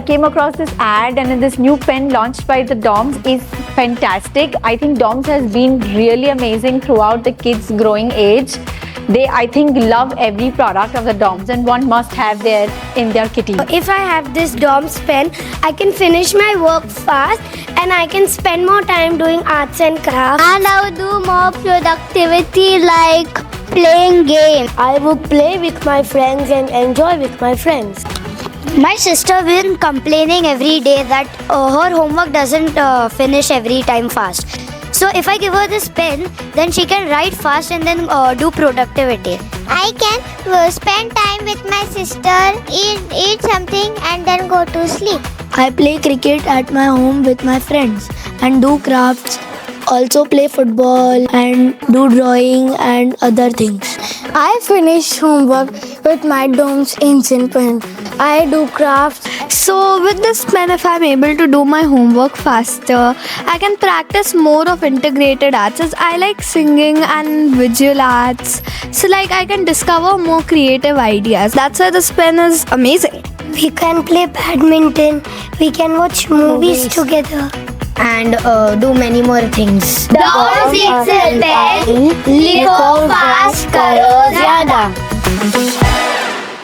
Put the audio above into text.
came across this ad, and this new pen launched by the DOMS is fantastic. I think DOMS has been really amazing throughout the kids' growing age. They, I think, love every product of the DOMS, and one must have there in their kitty. If I have this DOMS pen, I can finish my work fast and I can spend more time doing arts and crafts. And I would do more productivity like playing games. I would play with my friends and enjoy with my friends. My sister been complaining every day that her homework doesn't finish every time fast. So if I give her this pen, then she can write fast and then do productivity. I can spend time with my sister, eat something and then go to sleep. I play cricket at my home with my friends and do crafts. Also play football and do drawing and other things. I finish homework with my DOMS Inxon pen. I do crafts. So with this pen, if I'm able to do my homework faster, I can practice more of integrated arts, as I like singing and visual arts. So like I can discover more creative ideas. That's why this pen is amazing. We can play badminton. We can watch movies together. And do many more things. DOMS Inxon pen, लिखो fast, करो ज़्यादा.